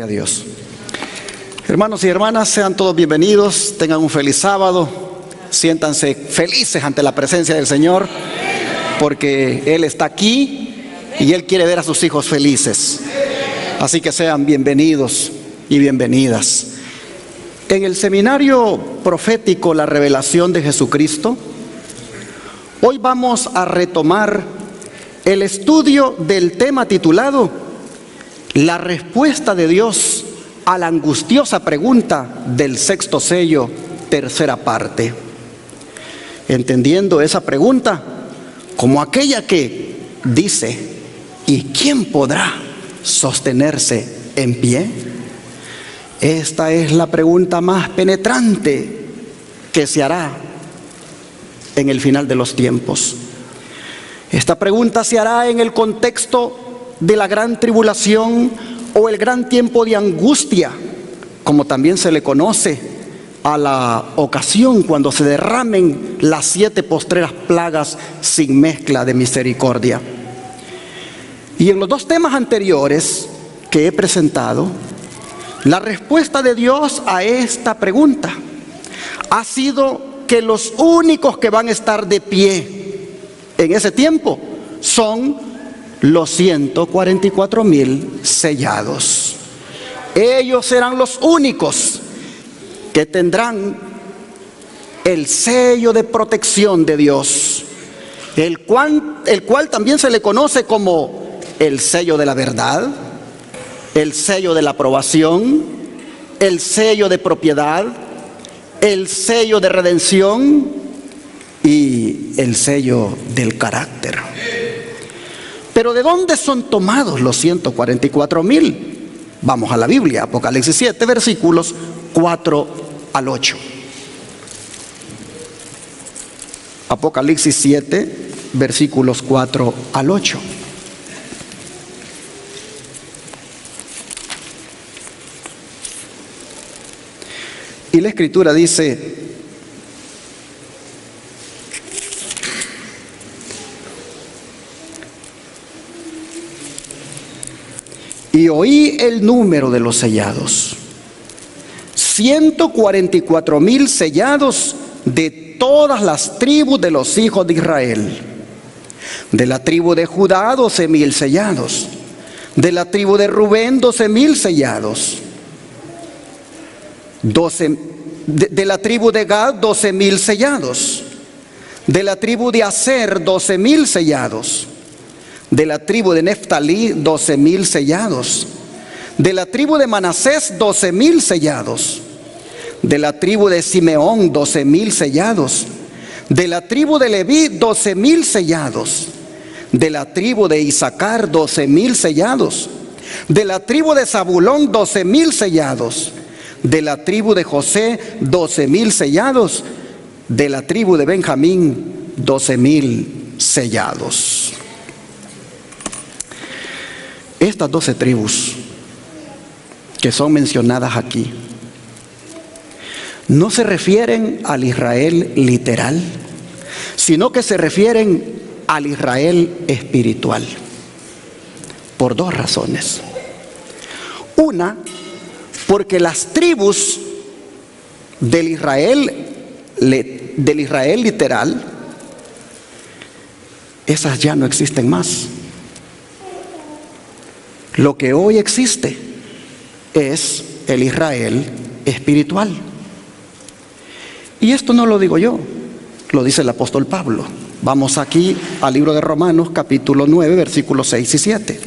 Dios. Hermanos y hermanas, sean todos bienvenidos, tengan un feliz sábado, siéntanse felices ante la presencia del Señor, porque Él está aquí y Él quiere ver a sus hijos felices. Así que sean bienvenidos y bienvenidas. En el seminario profético La Revelación de Jesucristo, hoy vamos a retomar el estudio del tema titulado La respuesta de Dios a la angustiosa pregunta del sexto sello, tercera parte. Entendiendo esa pregunta como aquella que dice: ¿y quién podrá sostenerse en pie? Esta es la pregunta más penetrante que se hará en el final de los tiempos. Esta pregunta se hará en el contexto de la gran tribulación o el gran tiempo de angustia, como también se le conoce a la ocasión cuando se derramen las 7 postreras plagas sin mezcla de misericordia. Y en los 2 temas anteriores que he presentado, la respuesta de Dios a esta pregunta ha sido que los únicos que van a estar de pie en ese tiempo son los 144,000 sellados. Ellos serán los únicos que tendrán el sello de protección de Dios, el cual también se le conoce como el sello de la verdad, el sello de la aprobación, el sello de propiedad, el sello de redención y el sello del carácter. Pero ¿de dónde son tomados los 144,000? Vamos a la Biblia, Apocalipsis 7, versículos 4 al 8. Apocalipsis 7, versículos 4 al 8. Y la Escritura dice: y oí el número de los sellados, 144,000 sellados de todas las tribus de los hijos de Israel. De la tribu de Judá, 12,000 sellados. De la tribu de Rubén, 12,000 sellados. De la tribu de Gad, 12,000 sellados. De la tribu de Aser, 12,000 sellados. De la tribu de Neftalí, 12,000 sellados. De la tribu de Manasés, 12,000 sellados. De la tribu de Simeón, 12,000 sellados. De la tribu de Leví, 12,000 sellados. De la tribu de Isaacar, 12,000 sellados. De la tribu de Zabulón, 12,000 sellados. De la tribu de José, 12,000 sellados. De la tribu de Benjamín, 12,000 sellados. Estas 12 tribus que son mencionadas aquí no se refieren al Israel literal, sino que se refieren al Israel espiritual, por 2 razones. Una, porque las tribus del Israel literal, esas ya no existen más. Lo que hoy existe es el Israel espiritual. Y esto no lo digo yo, lo dice el apóstol Pablo. Vamos aquí al libro de Romanos, capítulo 9, versículos 6 y 7.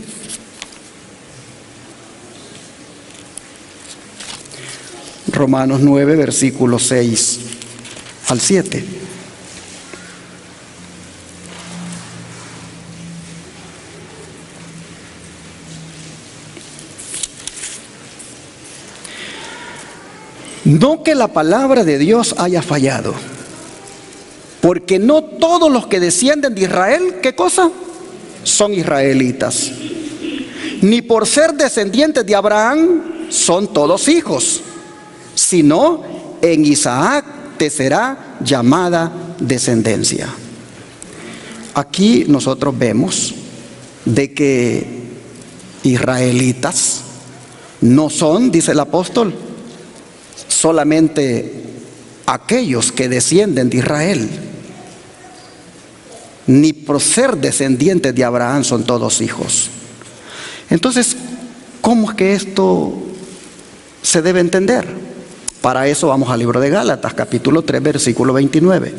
Romanos 9, versículos 6 al 7. No que la palabra de Dios haya fallado, porque no todos los que descienden de Israel, ¿qué cosa? Son israelitas. Ni por ser descendientes de Abraham son todos hijos, sino en Isaac te será llamada descendencia. Aquí nosotros vemos de que israelitas No son, dice el apóstol, solamente aquellos que descienden de Israel, ni por ser descendientes de Abraham son todos hijos. Entonces, ¿cómo es que esto se debe entender? Para eso vamos al libro de Gálatas, capítulo 3, versículo 29.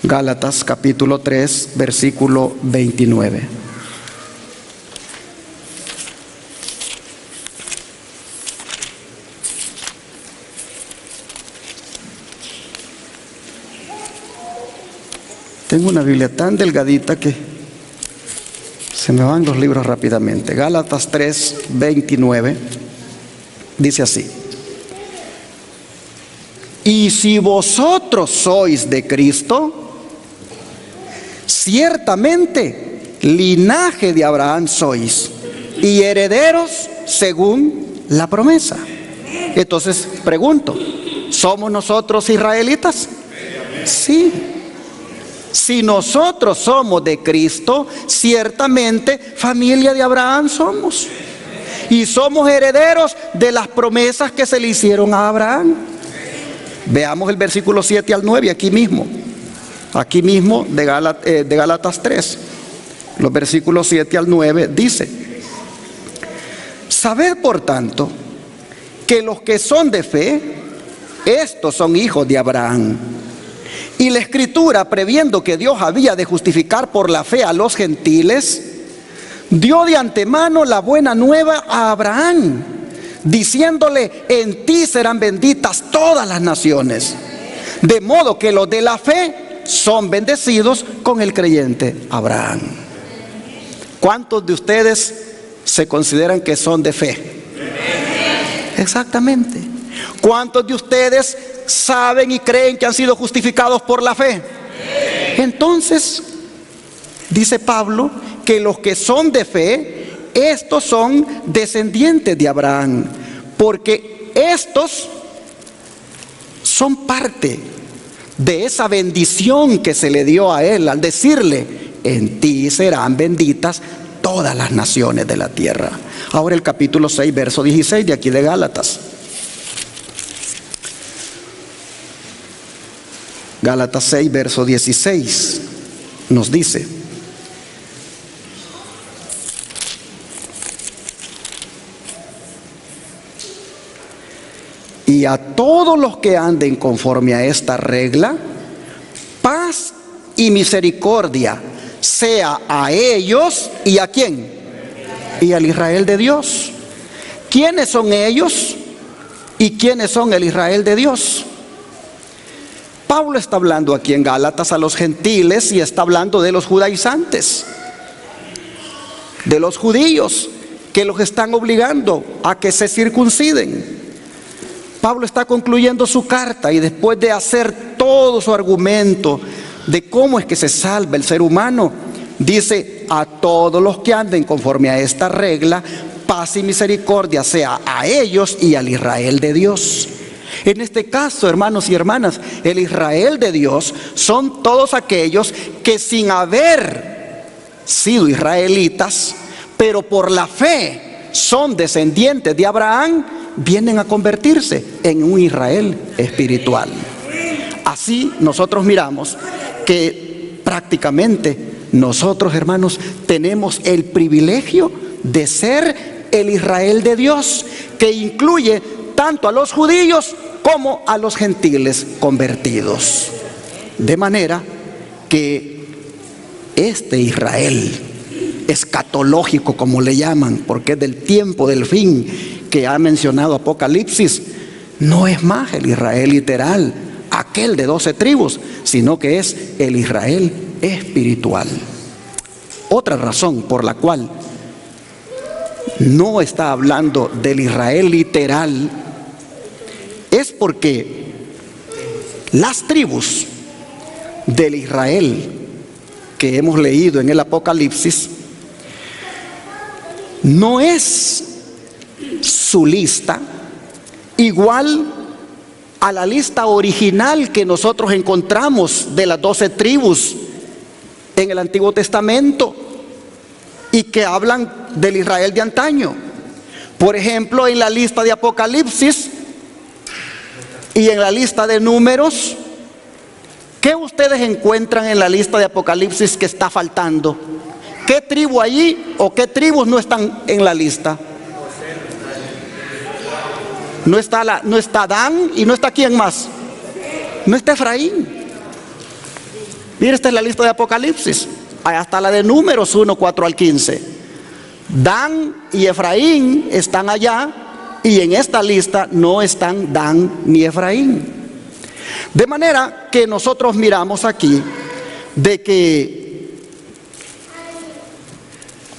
Gálatas, capítulo 3, versículo 29. Tengo una Biblia tan delgadita que se me van los libros rápidamente. Gálatas 3, 29 dice así: y si vosotros sois de Cristo, ciertamente linaje de Abraham sois y herederos según la promesa. Entonces pregunto, ¿somos nosotros israelitas? Sí. Si nosotros somos de Cristo, ciertamente familia de Abraham somos. Y somos herederos de las promesas que se le hicieron a Abraham. Veamos el versículo 7 al 9, aquí mismo de Gálatas 3. Los versículos 7 al 9 dice: sabed por tanto que los que son de fe, estos son hijos de Abraham. Y la Escritura, previendo que Dios había de justificar por la fe a los gentiles, dio de antemano la buena nueva a Abraham, diciéndole: en ti serán benditas todas las naciones. De modo que los de la fe son bendecidos con el creyente Abraham. ¿Cuántos de ustedes se consideran que son de fe? Exactamente. ¿Cuántos de ustedes saben y creen que han sido justificados por la fe? Entonces, dice Pablo que los que son de fe, estos son descendientes de Abraham, porque estos son parte de esa bendición que se le dio a él al decirle: en ti serán benditas todas las naciones de la tierra. Ahora el capítulo 6, verso 16 de aquí de Gálatas. Gálatas 6, verso 16 nos dice: y a todos los que anden conforme a esta regla, paz y misericordia sea a ellos. ¿Y a quién? Y al Israel de Dios. ¿Quiénes son ellos? ¿Y quiénes son el Israel de Dios? Pablo está hablando aquí en Gálatas a los gentiles y está hablando de los judaizantes, de los judíos que los están obligando a que se circunciden. Pablo está concluyendo su carta y después de hacer todo su argumento de cómo es que se salva el ser humano, dice: a todos los que anden conforme a esta regla, paz y misericordia sea a ellos y al Israel de Dios. En este caso, hermanos y hermanas, el Israel de Dios son todos aquellos que, sin haber sido israelitas, pero por la fe son descendientes de Abraham, vienen a convertirse en un Israel espiritual. Así nosotros miramos que prácticamente nosotros, hermanos, tenemos el privilegio de ser el Israel de Dios, que incluye tanto a los judíos como a los gentiles convertidos. De manera que este Israel escatológico, como le llaman, porque es del tiempo del fin que ha mencionado Apocalipsis, no es más el Israel literal, aquel de 12 tribus, sino que es el Israel espiritual. Otra razón por la cual no está hablando del Israel literal es porque las tribus del Israel que hemos leído en el Apocalipsis no es su lista igual a la lista original que nosotros encontramos de las 12 tribus en el Antiguo Testamento, y que hablan del Israel de antaño. Por ejemplo, en la lista de Apocalipsis y en la lista de Números, ¿qué ustedes encuentran en la lista de Apocalipsis que está faltando? ¿Qué tribu allí o qué tribus no están en la lista? No está Dan y no está ¿quién más? No está Efraín. Mire, esta es la lista de Apocalipsis. Allá está la de Números 1, 4 al 15. Dan y Efraín están allá y en esta lista no están Dan ni Efraín. De manera que nosotros miramos aquí de que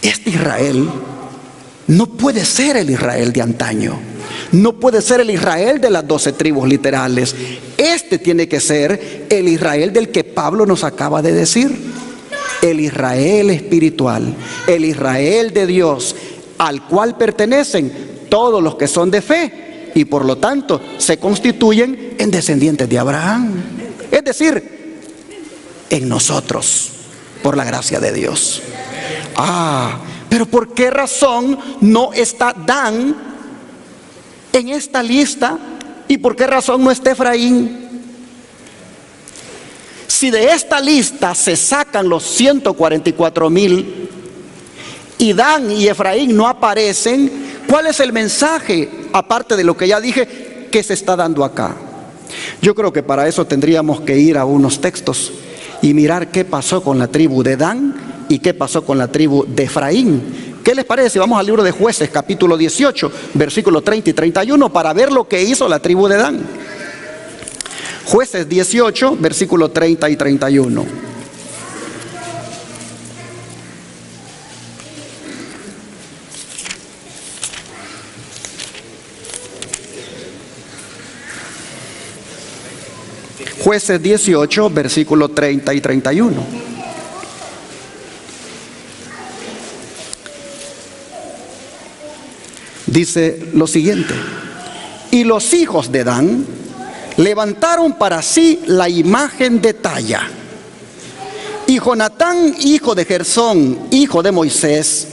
este Israel no puede ser el Israel de antaño. No puede ser el Israel de las 12 tribus literales. Este tiene que ser el Israel del que Pablo nos acaba de decir. El Israel espiritual, el Israel de Dios, al cual pertenecen todos los que son de fe y por lo tanto se constituyen en descendientes de Abraham. Es decir, en nosotros, por la gracia de Dios. Pero ¿por qué razón no está Dan en esta lista? ¿Y por qué razón no está Efraín? Si de esta lista se sacan los 144,000 y Dan y Efraín no aparecen, ¿cuál es el mensaje, aparte de lo que ya dije, que se está dando acá? Yo creo que para eso tendríamos que ir a unos textos y mirar qué pasó con la tribu de Dan y qué pasó con la tribu de Efraín. ¿Qué les parece? Vamos al libro de Jueces, capítulo 18, versículos 30 y 31, para ver lo que hizo la tribu de Dan. Jueces 18, versículos 30 y 31. Jueces 18, versículos 30 y 31. Dice lo siguiente: y los hijos de Dan levantaron para sí la imagen de talla. Y Jonatán, hijo de Gersón, hijo de Moisés,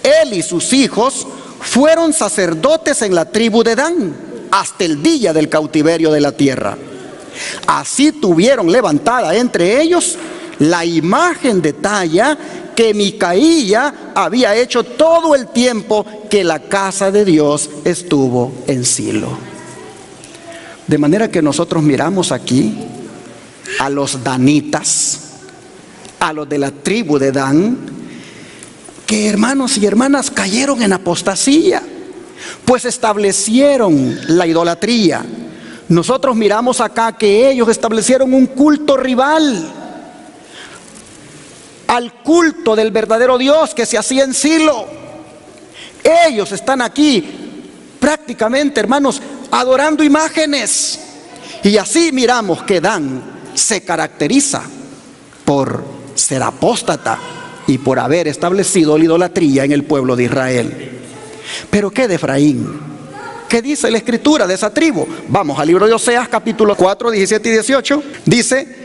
él y sus hijos fueron sacerdotes en la tribu de Dan hasta el día del cautiverio de la tierra. Así tuvieron levantada entre ellos la imagen de talla que Micaía había hecho todo el tiempo que la casa de Dios estuvo en Silo. De manera que nosotros miramos aquí a los danitas, a los de la tribu de Dan, que hermanos y hermanas cayeron en apostasía, pues establecieron la idolatría. Nosotros miramos acá que ellos establecieron un culto rival al culto del verdadero Dios que se hacía en Silo. Ellos están aquí prácticamente, hermanos, adorando imágenes. Y así miramos que Dan se caracteriza por ser apóstata y por haber establecido la idolatría en el pueblo de Israel. Pero ¿qué de Efraín? ¿Qué dice la escritura de esa tribu? Vamos al libro de Oseas, capítulo 4, 17 y 18. Dice: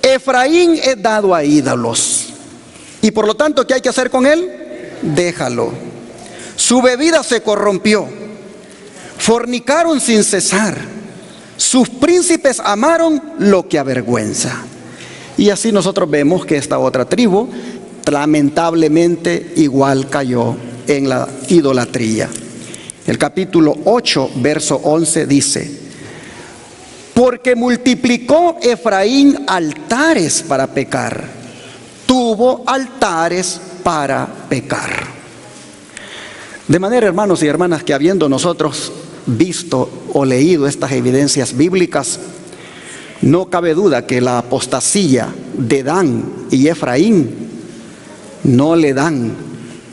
Efraín es dado a ídolos, y por lo tanto, ¿qué hay que hacer con él? Déjalo. Su bebida se corrompió, fornicaron sin cesar, sus príncipes amaron lo que avergüenza. Y así nosotros vemos que esta otra tribu lamentablemente igual cayó en la idolatría. El capítulo 8, verso 11 dice: porque multiplicó Efraín altares para pecar, tuvo altares para pecar. De manera, hermanos y hermanas, que habiendo nosotros visto o leído estas evidencias bíblicas, no cabe duda que la apostasía de Dan y Efraín no le dan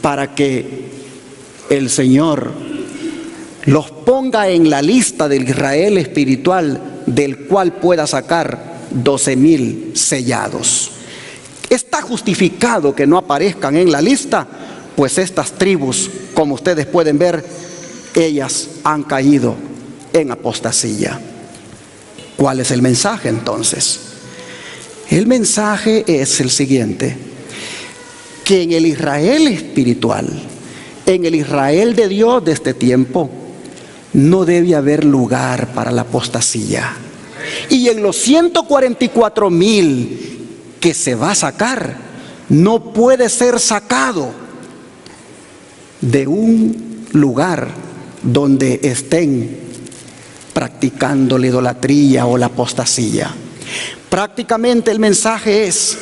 para que el Señor los ponga en la lista del Israel espiritual, del cual pueda sacar 12,000 sellados. Está justificado que no aparezcan en la lista, pues estas tribus, como ustedes pueden ver, ellas han caído en apostasía. ¿Cuál es el mensaje entonces? El mensaje es el siguiente: que en el Israel espiritual, en el Israel de Dios de este tiempo, no debe haber lugar para la apostasía. Y en los 144,000 que se va a sacar, no puede ser sacado de un lugar donde estén practicando la idolatría o la apostasía. Prácticamente el mensaje es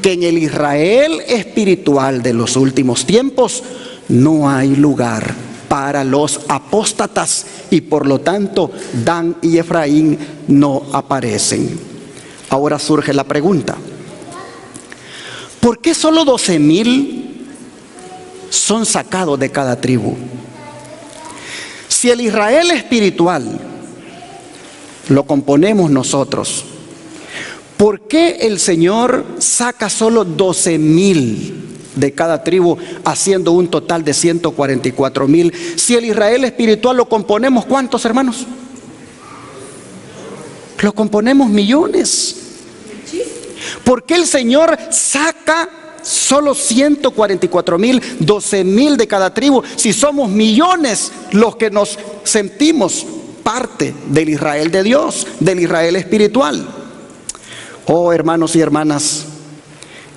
que en el Israel espiritual de los últimos tiempos no hay lugar para los apóstatas y por lo tanto Dan y Efraín no aparecen. Ahora surge la pregunta: ¿por qué solo 12,000 son sacados de cada tribu? Si el Israel espiritual lo componemos nosotros, ¿por qué el Señor saca solo 12,000 de cada tribu, haciendo un total de 144,000? Si el Israel espiritual lo componemos, ¿cuántos, hermanos? Lo componemos millones. ¿Por qué el Señor saca solo 144,000, 12,000 de cada tribu, si somos millones los que nos sentimos parte del Israel de Dios, del Israel espiritual? Oh, hermanos y hermanas,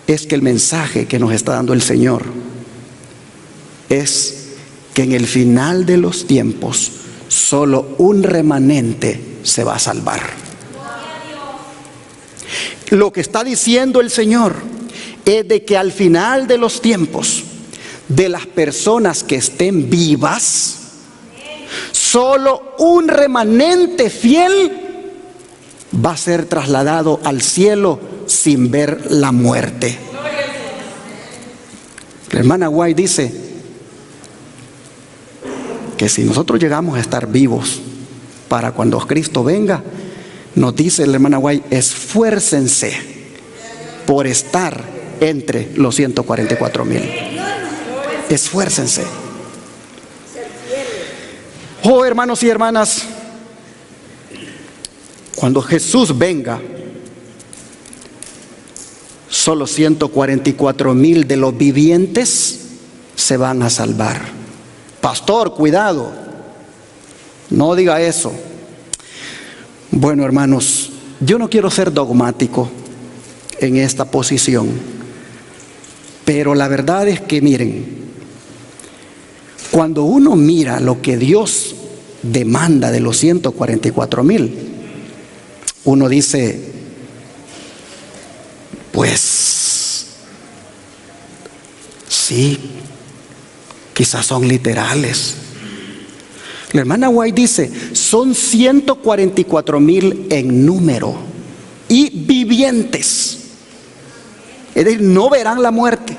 es que el mensaje que nos está dando el Señor es que en el final de los tiempos solo un remanente se va a salvar. Lo que está diciendo el Señor es de que al final de los tiempos, de las personas que estén vivas, solo un remanente fiel va a ser trasladado al cielo sin ver la muerte. La hermana White dice que si nosotros llegamos a estar vivos para cuando Cristo venga, nos dice la hermana White, esfuércense por estar entre los 144,000. Esfuércense. Oh, hermanos y hermanas, cuando Jesús venga, solo 144,000 de los vivientes se van a salvar. Pastor, cuidado, no diga eso. Bueno, hermanos, yo no quiero ser dogmático en esta posición, pero la verdad es que miren, cuando uno mira lo que Dios demanda de los 144,000, uno dice, pues sí, quizás son literales. La hermana White dice, son 144,000 en número y vivientes. Es decir, no verán la muerte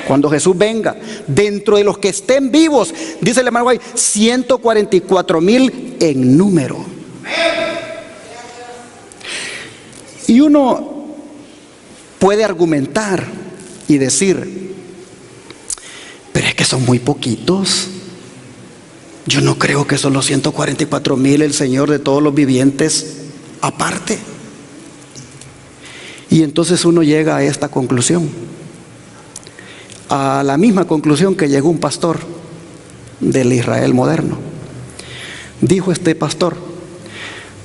cuando Jesús venga. Dentro de los que estén vivos, dice la hermana White, 144,000 en número. Y uno puede argumentar y decir, pero es que son muy poquitos. Yo no creo que son los 144,000 el Señor de todos los vivientes aparte. Y entonces uno llega a esta conclusión, a la misma conclusión que llegó un pastor del Israel moderno. Dijo este pastor,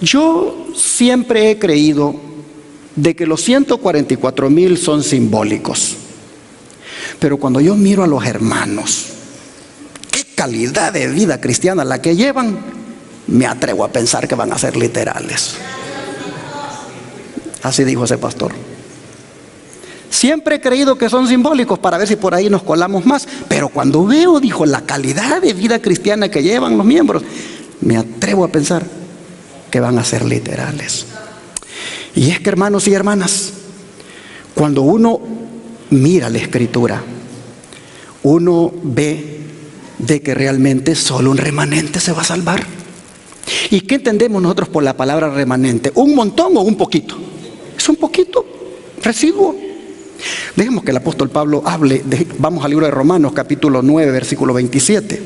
yo siempre he creído de que los 144,000 son simbólicos, pero cuando yo miro a los hermanos, qué calidad de vida cristiana la que llevan, me atrevo a pensar que van a ser literales. Así dijo ese pastor. Siempre he creído que son simbólicos para ver si por ahí nos colamos más, pero cuando veo, dijo, la calidad de vida cristiana que llevan los miembros, me atrevo a pensar que van a ser literales. Y es que, hermanos y hermanas, cuando uno mira la Escritura, uno ve de que realmente solo un remanente se va a salvar. ¿Y qué entendemos nosotros por la palabra remanente? ¿Un montón o un poquito? Es un poquito, residuo. Dejemos que el apóstol Pablo hable. Vamos al libro de Romanos, capítulo 9, versículo 27.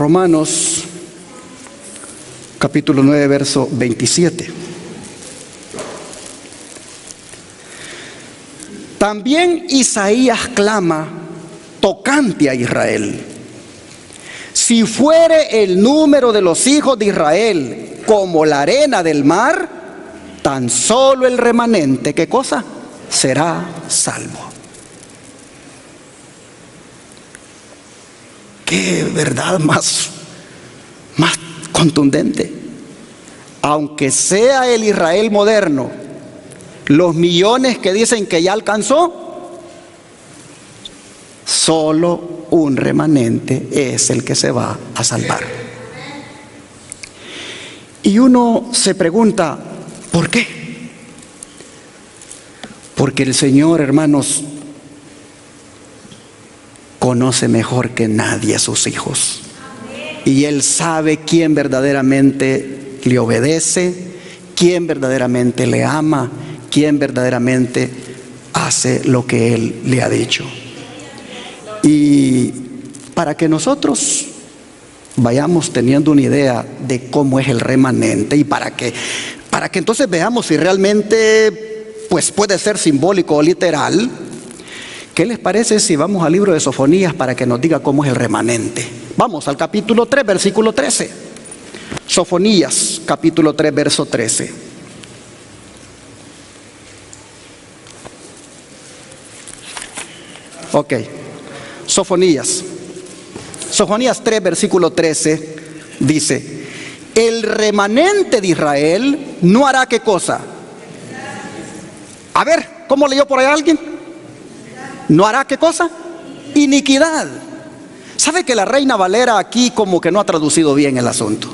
Romanos capítulo 9, verso 27. También Isaías clama tocante a Israel: si fuere el número de los hijos de Israel como la arena del mar, tan solo el remanente, ¿qué cosa? Será salvo. Qué verdad más contundente. Aunque sea el Israel moderno, los millones que dicen que ya alcanzó, solo un remanente es el que se va a salvar. Y uno se pregunta, ¿por qué? Porque el Señor, hermanos, conoce mejor que nadie a sus hijos. Y Él sabe quién verdaderamente le obedece, quién verdaderamente le ama, quién verdaderamente hace lo que Él le ha dicho. Y para que nosotros vayamos teniendo una idea de cómo es el remanente, y para que entonces veamos si realmente pues puede ser simbólico o literal, ¿qué les parece si vamos al libro de Sofonías para que nos diga cómo es el remanente? Vamos al capítulo 3, versículo 13. Sofonías, capítulo 3, verso 13. Ok, Sofonías 3, versículo 13 dice: el remanente de Israel no hará ¿qué cosa? A ver, ¿cómo leyó por ahí alguien? No hará ¿qué cosa? Iniquidad. ¿Sabe que la Reina Valera aquí como que no ha traducido bien el asunto?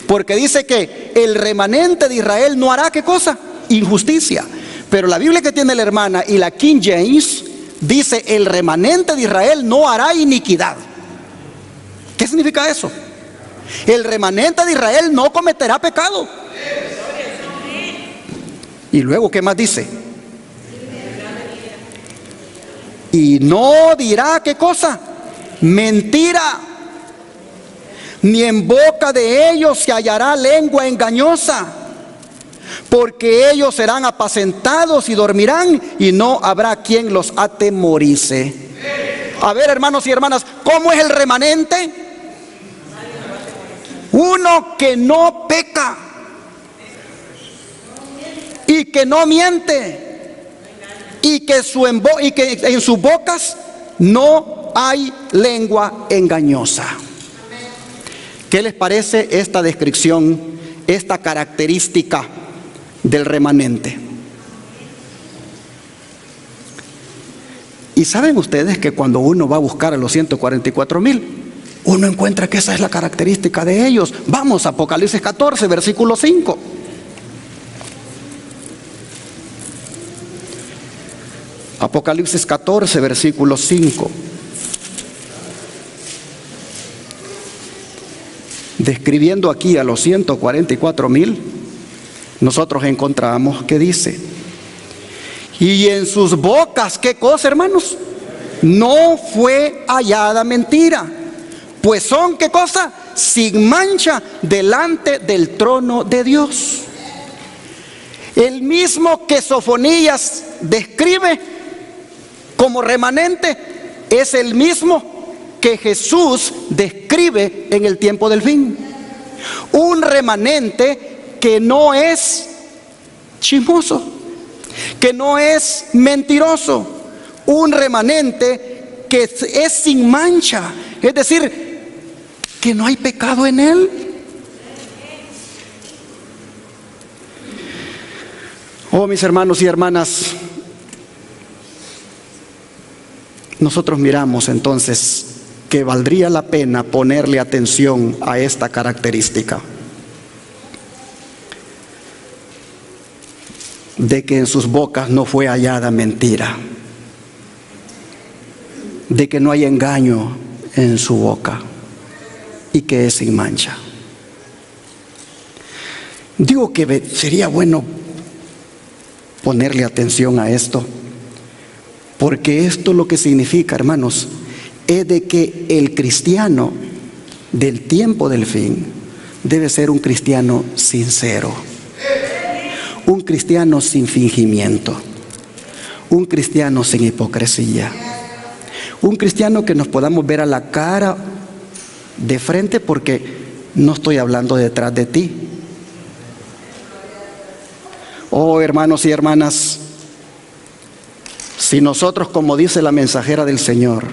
Porque dice que el remanente de Israel no hará ¿qué cosa? Injusticia. Pero la Biblia que tiene la hermana y la King James dice: el remanente de Israel no hará iniquidad. ¿Qué significa eso? El remanente de Israel no cometerá pecado. Y luego, ¿qué más dice? Y no dirá ¿qué cosa? Mentira. Ni en boca de ellos se hallará lengua engañosa, porque ellos serán apacentados y dormirán, y no habrá quien los atemorice. A ver, hermanos y hermanas, ¿cómo es el remanente? Uno que no peca y que no miente, y que en sus bocas no hay lengua engañosa. ¿Qué les parece esta descripción, esta característica del remanente? Y saben ustedes que cuando uno va a buscar a los 144,000, uno encuentra que esa es la característica de ellos. Vamos a Apocalipsis 14, versículo 5. Apocalipsis 14, versículo 5. Describiendo aquí a los 144,000, nosotros encontramos que dice: y en sus bocas, ¿qué cosa, hermanos? No fue hallada mentira, pues son, ¿qué cosa? Sin mancha delante del trono de Dios. El mismo que Sofonías describe como remanente es el mismo que Jesús describe en el tiempo del fin. Un remanente que no es chismoso, que no es mentiroso, un remanente que es sin mancha, es decir, que no hay pecado en él. Oh, mis hermanos y hermanas, nosotros miramos entonces que valdría la pena ponerle atención a esta característica de que en sus bocas no fue hallada mentira, de que no hay engaño en su boca y que es sin mancha. Digo que sería bueno ponerle atención a esto, porque esto lo que significa, hermanos, es de que el cristiano del tiempo del fin debe ser un cristiano sincero, un cristiano sin fingimiento, un cristiano sin hipocresía, un cristiano que nos podamos ver a la cara de frente, porque no estoy hablando detrás de ti. Oh, hermanos y hermanas, si nosotros, como dice la mensajera del Señor,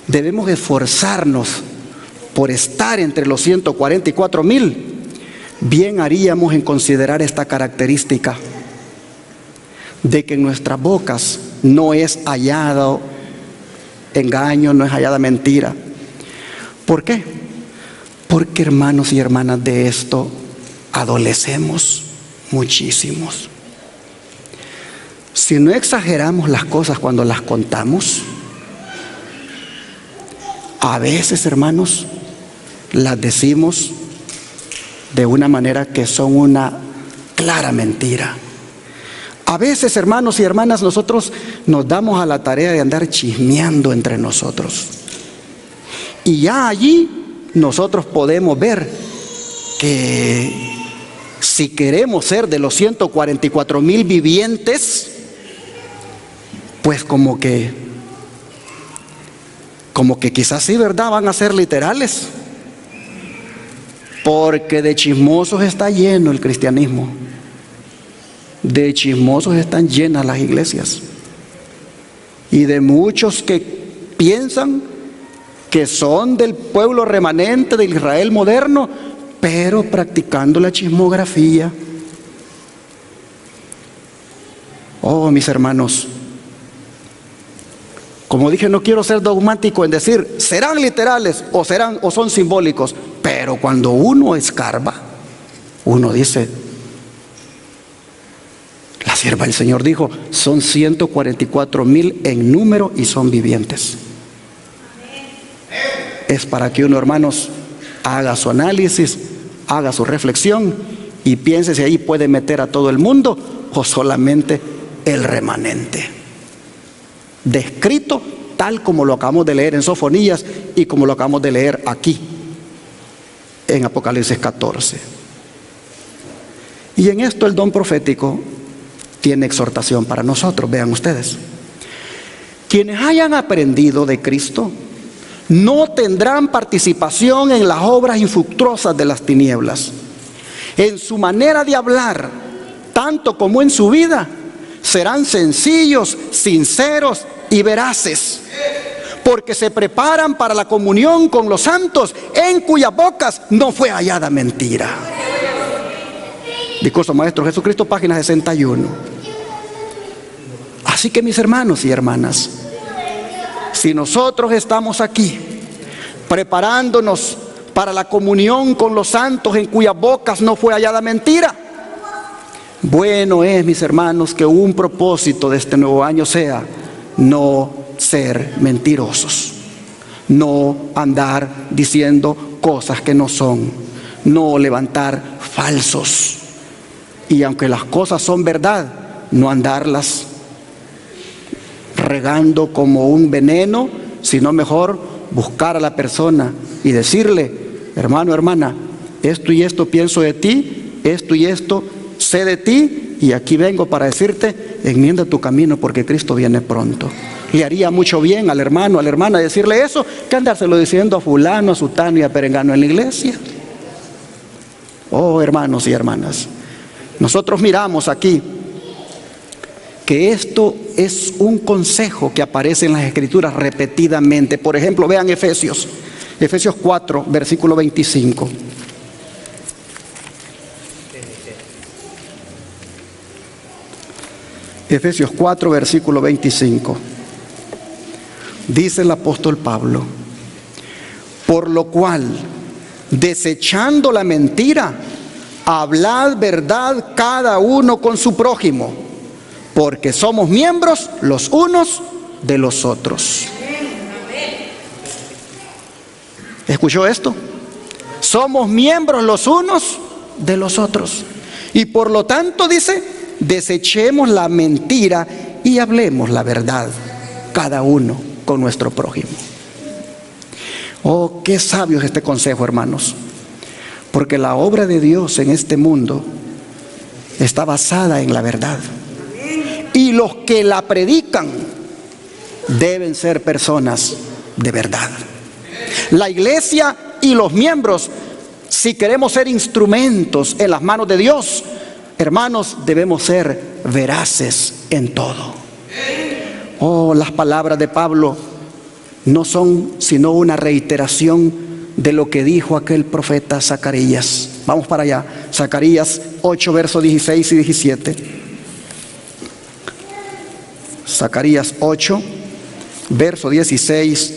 debemos esforzarnos por estar entre los 144,000, bien haríamos en considerar esta característica de que en nuestras bocas no es hallado engaño, no es hallada mentira. ¿Por qué? Porque, hermanos y hermanas, de esto adolecemos muchísimos. Si no exageramos las cosas cuando las contamos, a veces, hermanos, las decimos de una manera que son una clara mentira. A veces, hermanos y hermanas, nosotros nos damos a la tarea de andar chismeando entre nosotros. Y ya allí nosotros podemos ver que si queremos ser de los 144,000 vivientes, pues como que quizás sí, ¿verdad? Van a ser literales. Porque de chismosos está lleno el cristianismo. De chismosos están llenas las iglesias. Y de muchos que piensan que son del pueblo remanente de Israel moderno, pero practicando la chismografía. Oh, mis hermanos, como dije, no quiero ser dogmático en decir serán literales o son simbólicos, pero cuando uno escarba, uno dice, la sierva del Señor dijo, son 144,000 en número y son vivientes. Es para que uno, hermanos, haga su análisis, haga su reflexión y piense si ahí puede meter a todo el mundo o solamente el remanente. Descrito tal como lo acabamos de leer en Sofonías y como lo acabamos de leer aquí en Apocalipsis 14. Y en esto el don profético tiene exhortación para nosotros. Vean ustedes, quienes hayan aprendido de Cristo no tendrán participación en las obras infructuosas de las tinieblas. En su manera de hablar, tanto como en su vida, serán sencillos, sinceros y veraces, porque se preparan para la comunión con los santos, en cuyas bocas no fue hallada mentira. Discurso Maestro Jesucristo, página 61. Así que, mis hermanos y hermanas, si nosotros estamos aquí preparándonos para la comunión con los santos en cuyas bocas no fue hallada mentira, bueno es, mis hermanos, que un propósito de este nuevo año sea no ser mentirosos, no andar diciendo cosas que no son, no levantar falsos, y aunque las cosas son verdad, no andarlas regando como un veneno, sino mejor buscar a la persona y decirle, hermano, hermana, esto y esto pienso de ti, esto y esto sé de ti, y aquí vengo para decirte, enmienda tu camino porque Cristo viene pronto. Le haría mucho bien al hermano, a la hermana decirle eso, que andárselo diciendo a fulano, a sutano y a perengano en la iglesia. Oh, hermanos y hermanas, nosotros miramos aquí que esto es un consejo que aparece en las Escrituras repetidamente. Por ejemplo, vean Efesios 4, versículo 25. Efesios 4, versículo 25. Dice el apóstol Pablo, por lo cual, desechando la mentira, hablad verdad cada uno con su prójimo, porque somos miembros los unos de los otros. ¿Escuchó esto? Somos miembros los unos de los otros. Y por lo tanto dice, desechemos la mentira y hablemos la verdad, cada uno con nuestro prójimo. Oh, qué sabio es este consejo, hermanos, porque la obra de Dios en este mundo está basada en la verdad, y los que la predican deben ser personas de verdad. La iglesia y los miembros, si queremos ser instrumentos en las manos de Dios, hermanos, debemos ser veraces en todo. Oh, las palabras de Pablo no son sino una reiteración de lo que dijo aquel profeta Zacarías. Vamos para allá, Zacarías 8, versos 16 y 17. Zacarías 8, versos 16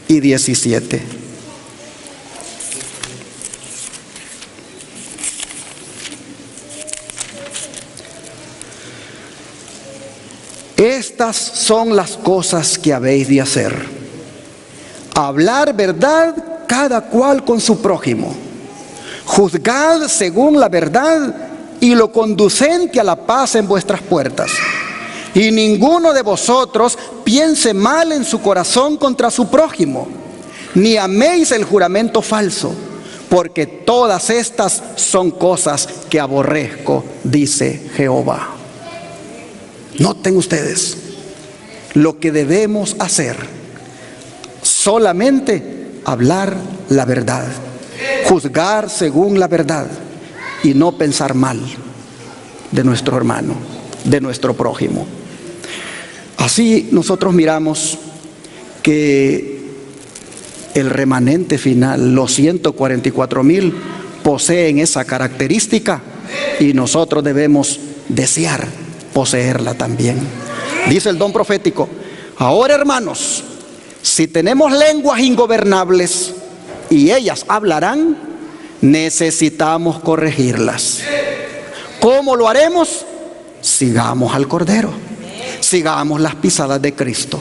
y 17. Estas son las cosas que habéis de hacer: hablar verdad cada cual con su prójimo, juzgad según la verdad y lo conducente a la paz en vuestras puertas. Y ninguno de vosotros piense mal en su corazón contra su prójimo, ni améis el juramento falso, porque todas estas son cosas que aborrezco, dice Jehová. Noten ustedes lo que debemos hacer: solamente hablar la verdad, juzgar según la verdad y no pensar mal de nuestro hermano, de nuestro prójimo. Así nosotros miramos que el remanente final, los 144,000, poseen esa característica, y nosotros debemos desear poseerla también. Dice el don profético: ahora, hermanos, si tenemos lenguas ingobernables y ellas hablarán, necesitamos corregirlas. ¿Cómo lo haremos? Sigamos al Cordero, sigamos las pisadas de Cristo.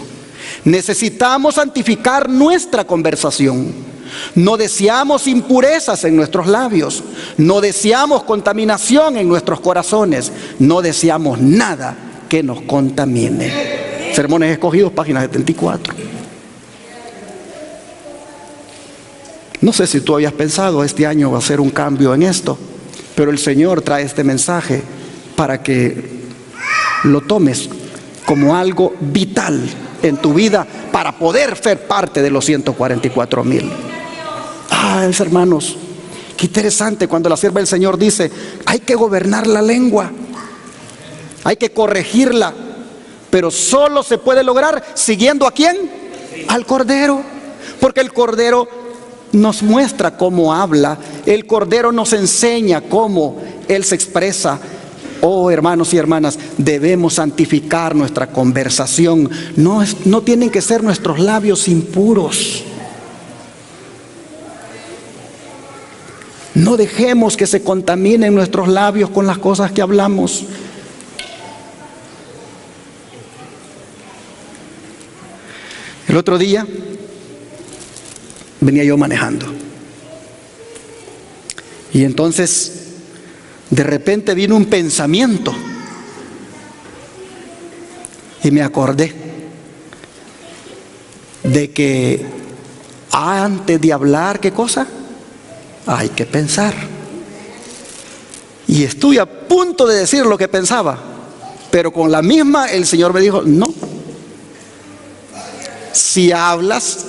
Necesitamos santificar nuestra conversación. No deseamos impurezas en nuestros labios, no deseamos contaminación en nuestros corazones, no deseamos nada que nos contamine. Sermones Escogidos, página 74. No sé si tú habías pensado, este año va a ser un cambio en esto, pero el Señor trae este mensaje para que lo tomes como algo vital en tu vida para poder ser parte de los 144,000. Hermanos, qué interesante cuando la sierva del Señor dice: hay que gobernar la lengua, hay que corregirla, pero solo se puede lograr siguiendo ¿a quién? Al Cordero, porque el Cordero nos muestra cómo habla, el Cordero nos enseña cómo Él se expresa. Oh, hermanos y hermanas, debemos santificar nuestra conversación. No tienen que ser nuestros labios impuros. No dejemos que se contaminen nuestros labios con las cosas que hablamos. El otro día venía yo manejando, y entonces de repente vino un pensamiento y me acordé de que antes de hablar, ¿qué cosa? Hay que pensar. Y estuve a punto de decir lo que pensaba, pero con la misma el Señor me dijo: no, si hablas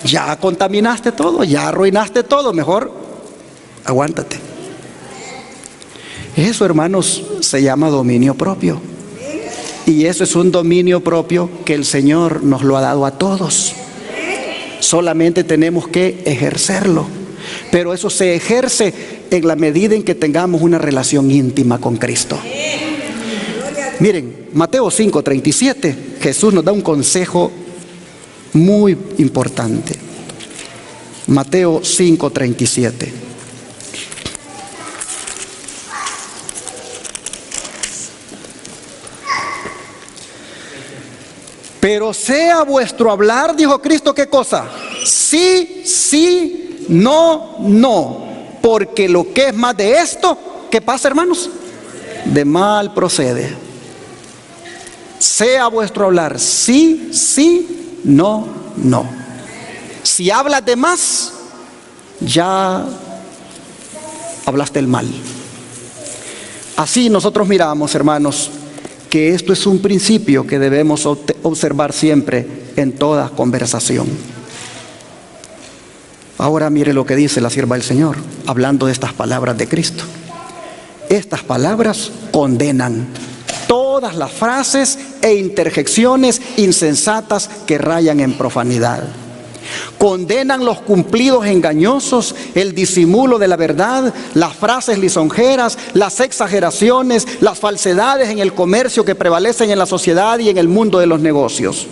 ya contaminaste todo, ya arruinaste todo, mejor aguántate. Eso, hermanos, se llama dominio propio, y eso es un dominio propio que el Señor nos lo ha dado a todos. Solamente tenemos que ejercerlo, pero eso se ejerce en la medida en que tengamos una relación íntima con Cristo. Miren, Mateo 5:37, Jesús nos da un consejo muy importante. Mateo 5:37. Pero sea vuestro hablar, dijo Cristo, ¿qué cosa? Sí, sí, no, no. Porque lo que es más de esto, ¿qué pasa, hermanos? De mal procede. Sea vuestro hablar sí, sí, no, no. Si hablas de más, ya hablaste el mal. Así nosotros miramos, hermanos, que esto es un principio que debemos observar siempre en toda conversación. Ahora mire lo que dice la sierva del Señor, hablando de estas palabras de Cristo. Estas palabras condenan todas las frases e interjecciones insensatas que rayan en profanidad. Condenan los cumplidos engañosos, el disimulo de la verdad, las frases lisonjeras, las exageraciones, las falsedades en el comercio que prevalecen en la sociedad y en el mundo de los negocios.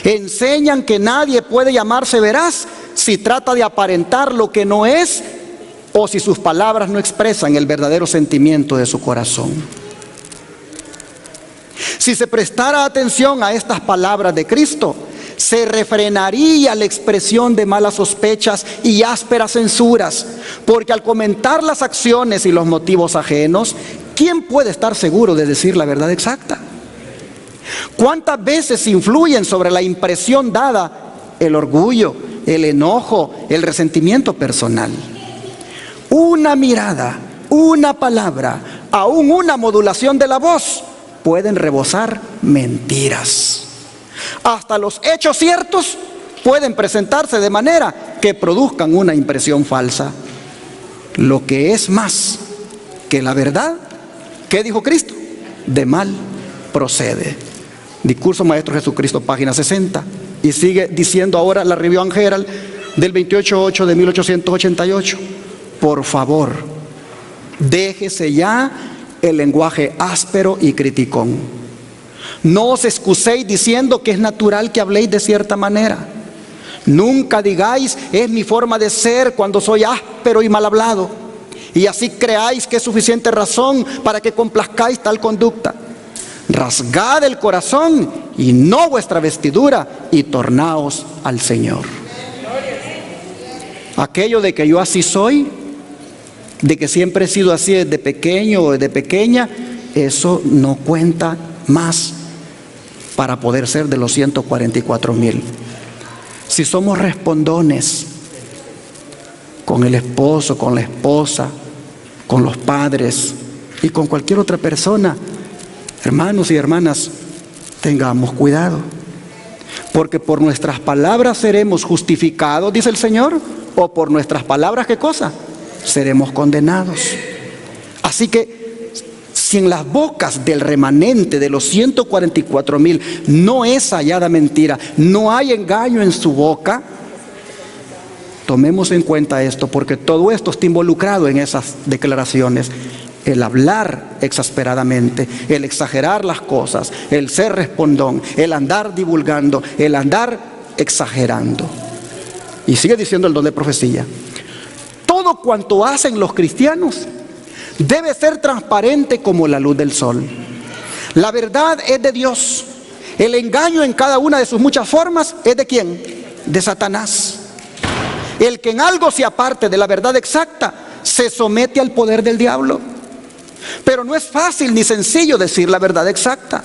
Enseñan que nadie puede llamarse veraz si trata de aparentar lo que no es o si sus palabras no expresan el verdadero sentimiento de su corazón. Si se prestara atención a estas palabras de Cristo, se refrenaría la expresión de malas sospechas y ásperas censuras, porque al comentar las acciones y los motivos ajenos, ¿quién puede estar seguro de decir la verdad exacta? ¿Cuántas veces influyen sobre la impresión dada el orgullo, el enojo, el resentimiento personal? Una mirada, una palabra, aún una modulación de la voz pueden rebosar mentiras. Hasta los hechos ciertos pueden presentarse de manera que produzcan una impresión falsa. Lo que es más que la verdad, ¿qué dijo Cristo? De mal procede. Discurso Maestro Jesucristo, página 60. Y sigue diciendo ahora la Review and Herald del 28/8 de 1888. Por favor, déjese ya el lenguaje áspero y criticón. No os excuséis diciendo que es natural que habléis de cierta manera. Nunca digáis, es mi forma de ser cuando soy áspero y mal hablado. Y así creáis que es suficiente razón para que complazcáis tal conducta. Rasgad el corazón y no vuestra vestidura y tornaos al Señor. Aquello de que yo así soy, de que siempre he sido así desde pequeño o desde pequeña, eso no cuenta más para poder ser de los 144,000. Si somos respondones con el esposo, con la esposa, con los padres y con cualquier otra persona, hermanos y hermanas, tengamos cuidado, porque por nuestras palabras seremos justificados, dice el Señor, o por nuestras palabras, ¿qué cosa? Seremos condenados. Así que si en las bocas del remanente de los 144,000 no es hallada mentira, no hay engaño en su boca, tomemos en cuenta esto, porque todo esto está involucrado en esas declaraciones. El hablar exasperadamente, el exagerar las cosas, el ser respondón, el andar divulgando, el andar exagerando. Y sigue diciendo el don de profecía. Todo cuanto hacen los cristianos debe ser transparente como la luz del sol. La verdad es de Dios. El engaño en cada una de sus muchas formas es ¿de quién? De Satanás. El que en algo se aparte de la verdad exacta se somete al poder del diablo. Pero no es fácil ni sencillo decir la verdad exacta.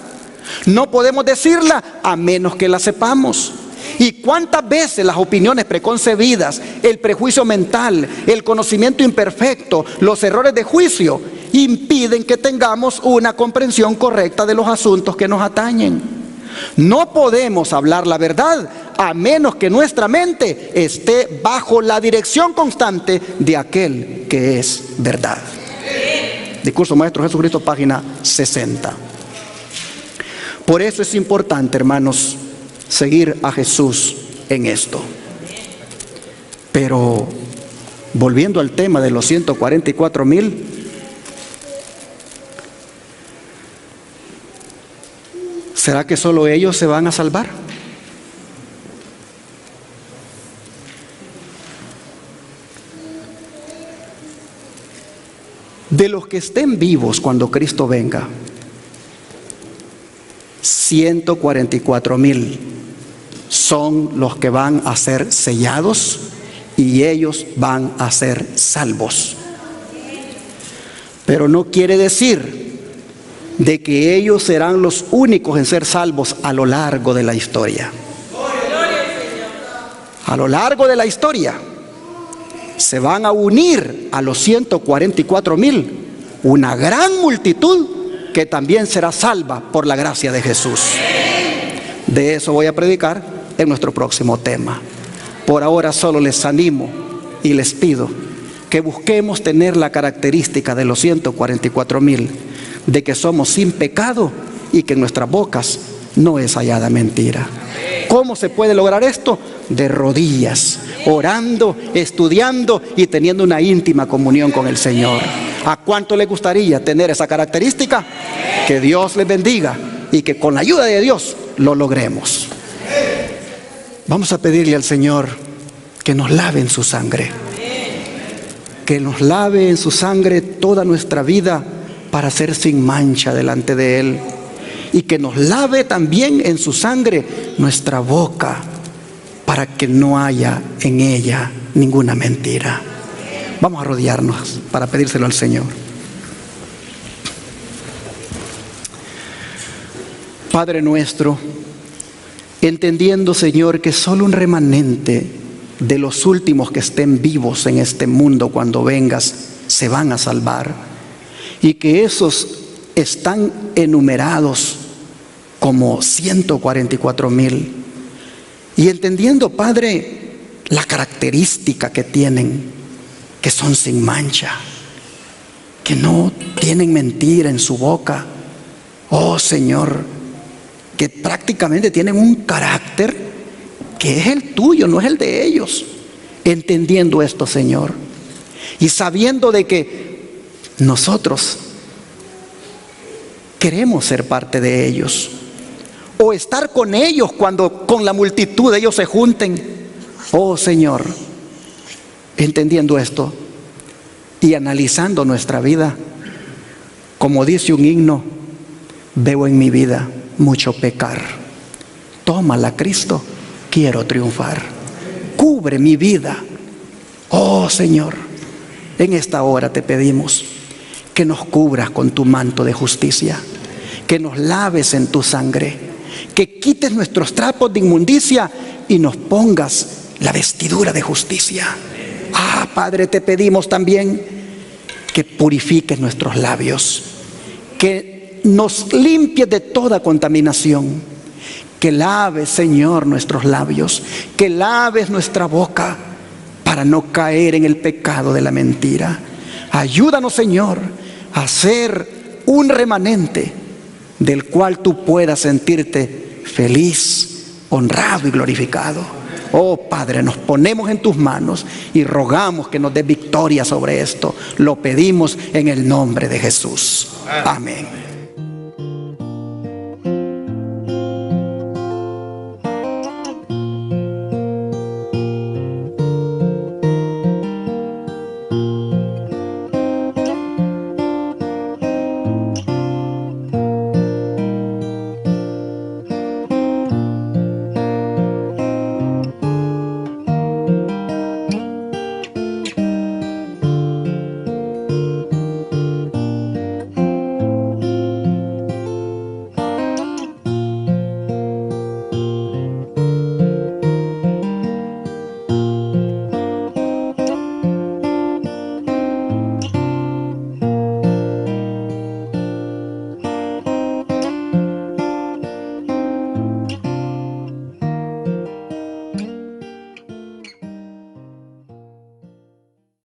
No podemos decirla a menos que la sepamos. ¿Y cuántas veces las opiniones preconcebidas, el prejuicio mental, el conocimiento imperfecto, los errores de juicio impiden que tengamos una comprensión correcta de los asuntos que nos atañen? No podemos hablar la verdad a menos que nuestra mente esté bajo la dirección constante de aquel que es verdad. Discurso Maestro Jesucristo, página 60. Por eso es importante, hermanos, seguir a Jesús en esto. Pero volviendo al tema de los 144,000, ¿será que solo ellos se van a salvar? De los que estén vivos cuando Cristo venga, 144,000 son los que van a ser sellados y ellos van a ser salvos. Pero no quiere decir de que ellos serán los únicos en ser salvos a lo largo de la historia. A lo largo de la historia se van a unir a los 144,000 una gran multitud que también será salva por la gracia de Jesús. De eso voy a predicar en nuestro próximo tema. Por ahora solo les animo y les pido que busquemos tener la característica de los 144,000, de que somos sin pecado y que en nuestras bocas no es hallada mentira. ¿Cómo se puede lograr esto? De rodillas, orando, estudiando y teniendo una íntima comunión con el Señor. ¿A cuánto le gustaría tener esa característica? Que Dios les bendiga y que con la ayuda de Dios lo logremos. Vamos a pedirle al Señor que nos lave en su sangre, que nos lave en su sangre toda nuestra vida para ser sin mancha delante de Él, y que nos lave también en su sangre nuestra boca para que no haya en ella ninguna mentira. Vamos a arrodillarnos para pedírselo al Señor. Padre nuestro, entendiendo, Señor, que solo un remanente de los últimos que estén vivos en este mundo cuando vengas se van a salvar, y que esos están enumerados como 144,000, y entendiendo, Padre, la característica que tienen, que son sin mancha, que no tienen mentira en su boca, oh Señor, que prácticamente tienen un carácter que es el tuyo, no es el de ellos. Entendiendo esto, Señor, y sabiendo de que nosotros queremos ser parte de ellos, o estar con ellos cuando con la multitud ellos se junten, oh Señor, entendiendo esto y analizando nuestra vida, como dice un himno, veo en mi vida mucho pecar. Tómala, Cristo, quiero triunfar. Cubre mi vida, oh Señor. En esta hora te pedimos que nos cubras con tu manto de justicia, que nos laves en tu sangre, que quites nuestros trapos de inmundicia y nos pongas la vestidura de justicia. Padre, te pedimos también que purifiques nuestros labios, que nos limpies de toda contaminación, que laves, Señor, nuestros labios, que laves nuestra boca para no caer en el pecado de la mentira. Ayúdanos, Señor, a ser un remanente del cual tú puedas sentirte feliz, honrado y glorificado. Oh Padre, nos ponemos en tus manos y rogamos que nos des victoria sobre esto. Lo pedimos en el nombre de Jesús. Amén.